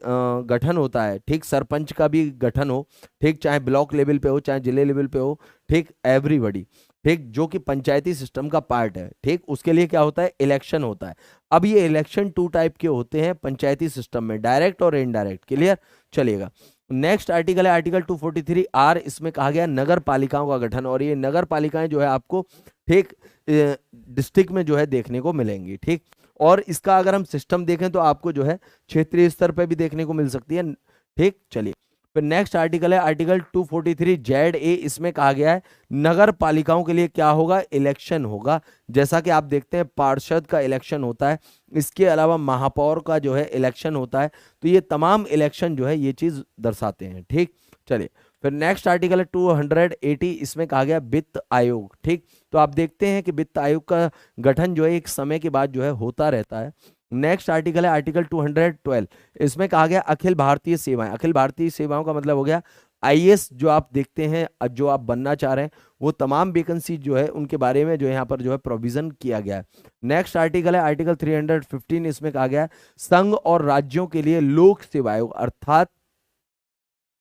गठन होता है, ठीक, सरपंच का भी गठन हो, ठीक, चाहे ब्लॉक लेवल पे हो चाहे जिले लेवल पे हो, ठीक, एवरीबॉडी, ठीक, जो कि पंचायती सिस्टम का पार्ट है, ठीक, उसके लिए क्या होता है, इलेक्शन होता है। अब ये इलेक्शन 2 टाइप के होते हैं पंचायती सिस्टम में, डायरेक्ट और इनडायरेक्ट। क्लियर, चलिएगा। नेक्स्ट आर्टिकल है आर्टिकल 243 आर, इसमें कहा गया नगर पालिकाओं का गठन। और ये नगर पालिकाएं जो है आपको ठीक डिस्ट्रिक्ट में जो है देखने को मिलेंगी। ठीक, और इसका अगर हम सिस्टम देखें तो आपको जो है क्षेत्रीय स्तर पर भी देखने को मिल सकती है। ठीक, चलिए। फिर नेक्स्ट आर्टिकल है आर्टिकल 243 जेड ए, इसमें कहा गया है नगर पालिकाओं के लिए क्या होगा, इलेक्शन होगा। जैसा कि आप देखते हैं पार्षद का इलेक्शन होता है, इसके अलावा महापौर का जो है इलेक्शन होता है। तो ये तमाम इलेक्शन जो है ये चीज दर्शाते हैं। ठीक, चलिए। फिर नेक्स्ट आर्टिकल है 280, इसमें कहा गया वित्त आयोग। ठीक, तो आप देखते हैं कि वित्त आयोग का गठन जो है एक समय के बाद जो है होता रहता है। नेक्स्ट आर्टिकल है आर्टिकल 212, इसमें कहा गया अखिल भारतीय सेवाएं। अखिल भारतीय सेवाओं का मतलब हो गया IAS, जो आप देखते हैं जो आप बनना चाह रहे हैं वो तमाम वैकेंसी जो है उनके बारे में जो है यहाँ पर जो है प्रोविजन किया गया है। नेक्स्ट आर्टिकल है आर्टिकल 315, इसमें कहा गया संघ और राज्यों के लिए लोक सेवा आयोग, अर्थात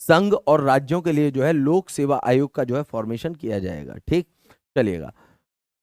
संघ और राज्यों के लिए जो है लोक सेवा आयोग का जो है फॉर्मेशन किया जाएगा। ठीक, चलिएगा।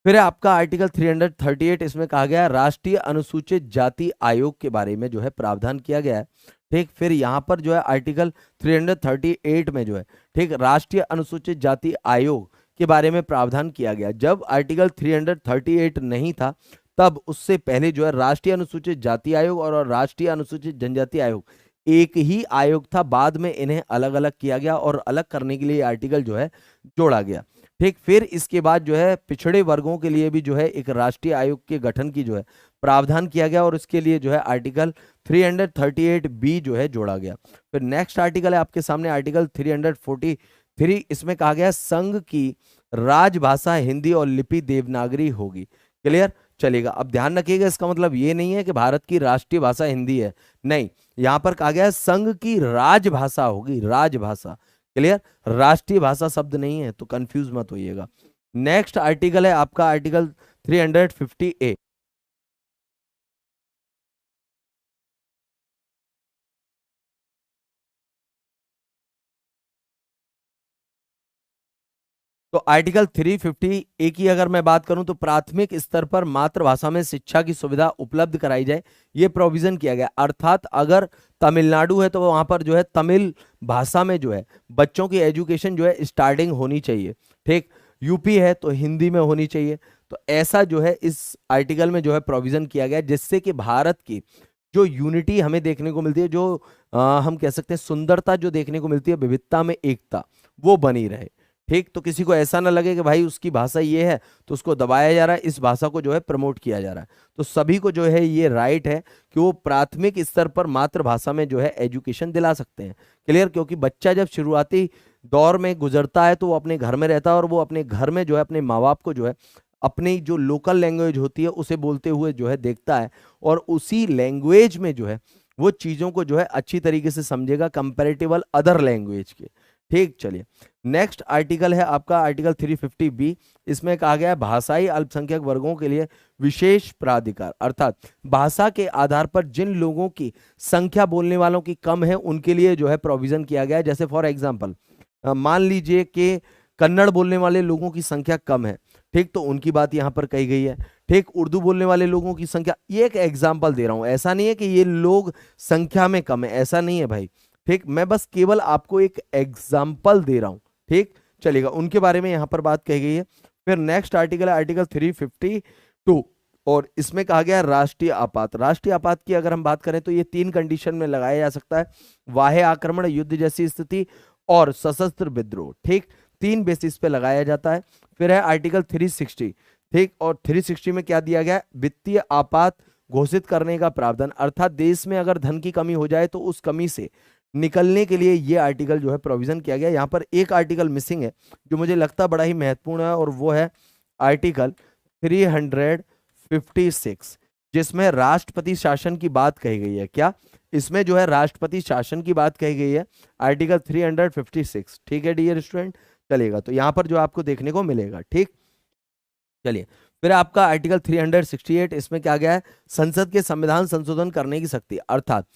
फिर आपका आर्टिकल 338, इसमें कहा गया राष्ट्रीय अनुसूचित जाति आयोग के बारे में जो है प्रावधान किया गया है। ठीक, फिर यहाँ पर जो है आर्टिकल 338 में जो है ठीक राष्ट्रीय अनुसूचित जाति आयोग के बारे में प्रावधान किया गया। जब आर्टिकल 338 नहीं था तब उससे पहले जो है राष्ट्रीय अनुसूचित जाति आयोग और राष्ट्रीय अनुसूचित जनजाति आयोग एक ही आयोग था। बाद में इन्हें अलग अलग किया गया और अलग करने के लिए आर्टिकल जो है जोड़ा गया। ठीक, फिर इसके बाद जो है पिछड़े वर्गों के लिए भी जो है एक राष्ट्रीय आयोग के गठन की जो है प्रावधान किया गया और इसके लिए जो है आर्टिकल 338 बी जो है जोड़ा गया। फिर नेक्स्ट आर्टिकल है आपके सामने आर्टिकल 343, इसमें कहा गया संघ की राजभाषा हिंदी और लिपि देवनागरी होगी। क्लियर, चलेगा। अब ध्यान रखिएगा, इसका मतलब ये नहीं है कि भारत की राष्ट्रीय भाषा हिंदी है, नहीं, यहां पर कहा गया है संघ की राजभाषा होगी, राजभाषा। क्लियर, राष्ट्रीय भाषा शब्द नहीं है, तो कंफ्यूज मत होइएगा। नेक्स्ट आर्टिकल है आपका आर्टिकल 350A, तो आर्टिकल 350A की अगर मैं बात करूं तो प्राथमिक स्तर पर मातृभाषा में शिक्षा की सुविधा उपलब्ध कराई जाए, ये प्रोविजन किया गया। अर्थात अगर तमिलनाडु है तो वहां पर जो है तमिल भाषा में जो है बच्चों की एजुकेशन जो है स्टार्टिंग होनी चाहिए। ठीक, यूपी है तो हिंदी में होनी चाहिए। तो ऐसा जो है इस आर्टिकल में जो है प्रोविजन किया गया, जिससे कि भारत की जो यूनिटी हमें देखने को मिलती है, जो हम कह सकते हैं सुंदरता जो देखने को मिलती है, विविधता में एकता, वो बनी रहे। ठीक, तो किसी को ऐसा ना लगे कि भाई उसकी भाषा ये है तो उसको दबाया जा रहा है, इस भाषा को जो है प्रमोट किया जा रहा है। तो सभी को जो है ये राइट है कि वो प्राथमिक स्तर पर मातृभाषा में जो है एजुकेशन दिला सकते हैं। क्लियर, क्योंकि बच्चा जब शुरुआती दौर में गुजरता है तो वो अपने घर में रहता है और वो अपने घर में जो है अपने माँ बाप को जो है अपनी जो लोकल लैंग्वेज होती है उसे बोलते हुए जो है देखता है, और उसी लैंग्वेज में जो है वो चीज़ों को जो है अच्छी तरीके से समझेगा कंपेरेटिवल अदर लैंग्वेज के। ठीक, चलिए। नेक्स्ट आर्टिकल है आपका आर्टिकल 350B, इसमें कहा गया है भाषाई अल्पसंख्यक वर्गों के लिए विशेष प्राधिकार। अर्थात भाषा के आधार पर जिन लोगों की संख्या बोलने वालों की कम है उनके लिए जो है प्रोविजन किया गया है। जैसे फॉर एग्जांपल मान लीजिए कि कन्नड़ बोलने वाले लोगों की संख्या कम है, ठीक, तो उनकी बात यहाँ पर कही गई है। ठीक, उर्दू बोलने वाले लोगों की संख्या, ये एक एग्जाम्पल दे रहा हूं, ऐसा नहीं है कि ये लोग संख्या में कम है, ऐसा नहीं है भाई। ठीक, मैं बस केवल आपको एक एग्जाम्पल दे रहा हूं। ठीक, चलेगा, उनके बारे में यहां पर बात कही गई है। फिर नेक्स्ट आर्टिकल है आर्टिकल 352, टू। और इसमें कहा गया राष्ट्रीय आपात। राष्ट्रीय आपात की अगर हम बात करें तो ये 3 कंडीशन में लगाया जा सकता है, बाह्य आक्रमण, युद्ध जैसी स्थिति और सशस्त्र विद्रोह। ठीक, 3 बेसिस पे लगाया जाता है। फिर है आर्टिकल 360। ठीक, और 360 में क्या दिया गया है, वित्तीय आपात घोषित करने का प्रावधान, अर्थात देश में अगर धन की कमी हो जाए तो उस कमी से निकलने के लिए ये आर्टिकल जो है प्रोविजन किया गया। यहाँ पर एक आर्टिकल मिसिंग है जो मुझे लगता बड़ा ही महत्वपूर्ण है, और वो है आर्टिकल 356, जिसमें राष्ट्रपति शासन की बात कही गई है। क्या इसमें जो है राष्ट्रपति शासन की बात कही गई है, आर्टिकल 356। ठीक है डियर स्टूडेंट, चलेगा। तो यहां पर जो आपको देखने को मिलेगा। ठीक, चलिए फिर आपका आर्टिकल 368, इसमें क्या गया है, संसद के संविधान संशोधन करने की शक्ति, अर्थात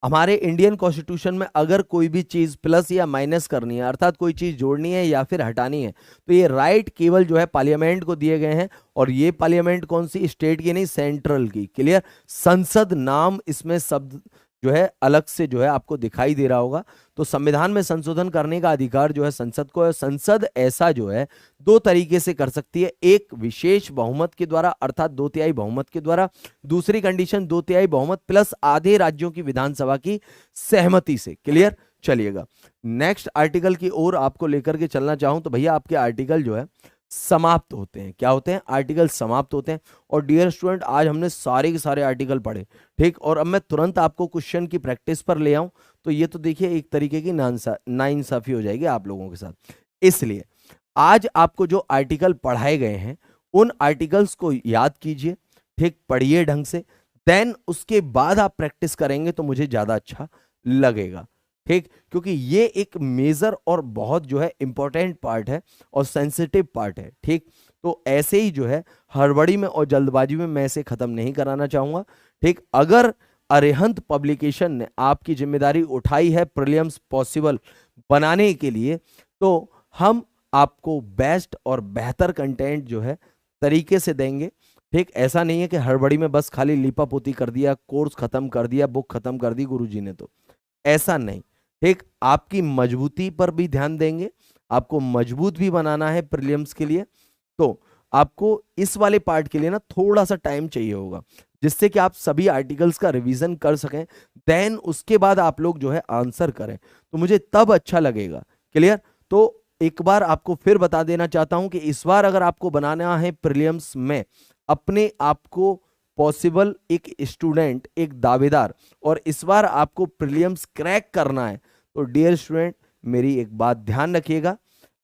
हमारे इंडियन कॉन्स्टिट्यूशन में अगर कोई भी चीज प्लस या माइनस करनी है, अर्थात कोई चीज जोड़नी है या फिर हटानी है, तो ये राइट केवल जो है पार्लियामेंट को दिए गए हैं। और ये पार्लियामेंट कौन सी, स्टेट की नहीं, सेंट्रल की। क्लियर, संसद नाम इसमें शब्द जो है अलग से जो है आपको दिखाई दे रहा होगा। तो संविधान में संशोधन करने का अधिकार जो है संसद को है। संसद ऐसा जो है 2 तरीके से कर सकती है, एक विशेष बहुमत के द्वारा अर्थात 2/3 बहुमत के द्वारा, दूसरी कंडीशन 2/3 बहुमत प्लस आधे राज्यों की विधानसभा की सहमति से। क्लियर, चलिएगा नेक्स्ट आर्टिकल की ओर आपको लेकर के चलना चाहूं तो भैया आपके आर्टिकल जो है समाप्त होते हैं। क्या होते हैं, आर्टिकल समाप्त होते हैं। और डियर स्टूडेंट आज हमने सारे के सारे आर्टिकल पढ़े। ठीक, और अब मैं तुरंत आपको क्वेश्चन की प्रैक्टिस पर ले आऊं तो ये तो देखिए एक तरीके की नाइंसाफी हो जाएगी आप लोगों के साथ। इसलिए आज आपको जो आर्टिकल पढ़ाए गए हैं उन आर्टिकल्स को याद कीजिए, ठीक, पढ़िए ढंग से, देन उसके बाद आप प्रैक्टिस करेंगे तो मुझे ज्यादा अच्छा लगेगा। ठीक, क्योंकि ये एक मेजर और बहुत जो है इंपॉर्टेंट पार्ट है और सेंसिटिव पार्ट है। ठीक, तो ऐसे ही जो है हड़बड़ी में और जल्दबाजी में मैं इसे खत्म नहीं कराना चाहूंगा। ठीक, अगर अरिहंत पब्लिकेशन ने आपकी जिम्मेदारी उठाई है प्रीलिम्स पॉसिबल बनाने के लिए, तो हम आपको बेस्ट और बेहतर कंटेंट जो है तरीके से देंगे। ठीक, ऐसा नहीं है कि हड़बड़ी में बस खाली लीपापोती कर दिया, कोर्स खत्म कर दिया, बुक खत्म कर दी गुरुजी ने, तो ऐसा नहीं। ठीक, आपकी मजबूती पर भी ध्यान देंगे, आपको मजबूत भी बनाना है प्रीलिम्स के लिए। तो आपको इस वाले पार्ट के लिए ना थोड़ा सा टाइम चाहिए होगा, जिससे कि आप सभी आर्टिकल्स का रिवीजन कर सकें, देन उसके बाद आप लोग जो है आंसर करें, तो मुझे तब अच्छा लगेगा। क्लियर, तो एक बार आपको फिर बता देना चाहता हूं कि इस बार अगर आपको बनाना है प्रीलिम्स में अपने आप को पॉसिबल एक स्टूडेंट, एक दावेदार, और इस बार आपको प्रीलिम्स क्रैक करना है, तो डियर स्टूडेंट मेरी एक बात ध्यान रखिएगा,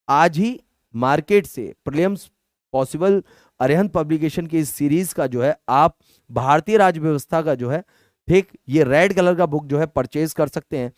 आज ही मार्केट से प्रीलिम्स पॉसिबल अरिहंत पब्लिकेशन की इस सीरीज का जो है आप भारतीय राज्य व्यवस्था का जो है, ठीक, ये रेड कलर का बुक जो है परचेज कर सकते हैं।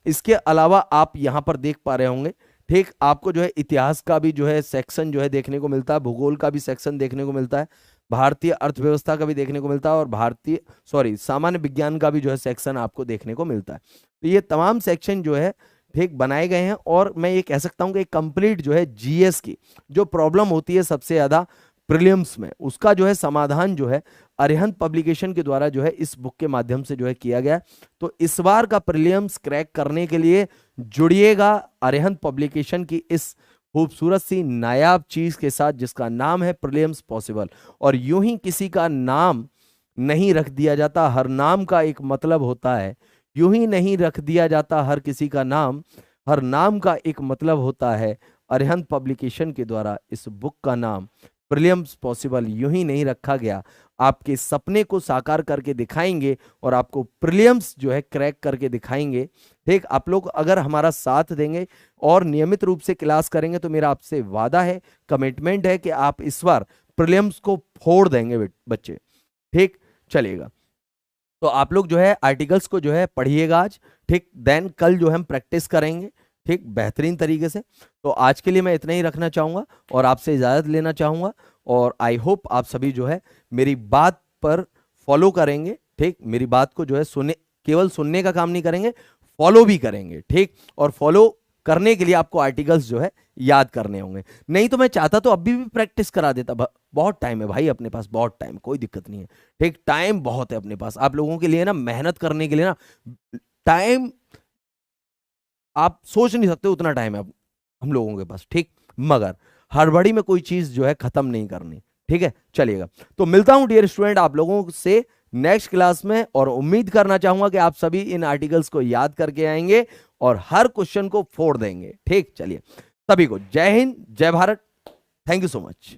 इसके अलावा आप यहां पर देख पा रहे होंगे, ठीक, आपको जो है इतिहास का भी जो है सेक्शन जो है देखने को मिलता है, भूगोल का भी सेक्शन देखने को मिलता है, भारतीय अर्थव्यवस्था का भी देखने को मिलता है, और सामान्य विज्ञान का भी जो है सेक्शन आपको देखने को मिलता है। तो ये तमाम सेक्शन जो है ठीक बनाए गए हैं, और मैं ये कह सकता हूं कि कंप्लीट जो है जीएस की जो प्रॉब्लम होती है सबसे ज्यादा प्रीलिम्स में, उसका जो है समाधान जो है अरिहंत पब्लिकेशन के द्वारा जो है इस बुक के माध्यम से जो है किया गया। तो इस बार का प्रीलिम्स क्रैक करने के लिए जुड़िएगा अरिहंत पब्लिकेशन की इस खूबसूरत सी नायाब चीज के साथ, जिसका नाम है प्रीलिम्स पॉसिबल। और यूं ही किसी का नाम नहीं रख दिया जाता, हर नाम का एक मतलब होता है। यूं ही नहीं रख दिया जाता हर किसी का नाम, हर नाम का एक मतलब होता है। अरिहंत पब्लिकेशन के द्वारा इस बुक का नाम प्रीलिम्स पॉसिबल यूं ही नहीं रखा गया, आपके सपने को साकार करके दिखाएंगे और आपको प्रीलिम्स जो है क्रैक करके दिखाएंगे। ठीक, आप लोग अगर हमारा साथ देंगे और नियमित रूप से क्लास करेंगे तो मेरा आपसे वादा है, कमिटमेंट है कि आप इस बार प्रीलिम्स को फोड़ देंगे बच्चे। ठीक, चलिएगा, तो आप लोग जो है आर्टिकल्स को जो है पढ़िएगा आज। ठीक, देन कल जो है हम प्रैक्टिस करेंगे, ठीक, बेहतरीन तरीके से। तो आज के लिए मैं इतना ही रखना चाहूंगा और आपसे इजाजत लेना चाहूंगा, और आई होप आप सभी जो है मेरी बात पर फॉलो करेंगे। ठीक, मेरी बात को जो है केवल सुनने का काम नहीं करेंगे, फॉलो भी करेंगे। ठीक, और फॉलो करने के लिए आपको आर्टिकल्स जो है याद करने होंगे। नहीं तो मैं चाहता तो अभी भी प्रैक्टिस करा देता, बहुत टाइम है भाई अपने पास, बहुत टाइम, कोई दिक्कत नहीं है। ठीक, टाइम बहुत है अपने पास आप लोगों के लिए ना, मेहनत करने के लिए ना टाइम आप सोच नहीं सकते उतना टाइम है हम लोगों के पास। ठीक, मगर हड़बड़ी में कोई चीज जो है खत्म नहीं करनी। ठीक है, चलिएगा। तो मिलता हूं डियर स्टूडेंट आप लोगों से नेक्स्ट क्लास में, और उम्मीद करना चाहूंगा कि आप सभी इन आर्टिकल्स को याद करके आएंगे और हर क्वेश्चन को फोड़ देंगे। ठीक, चलिए, सभी को जय हिंद, जय Bharat, thank you so much.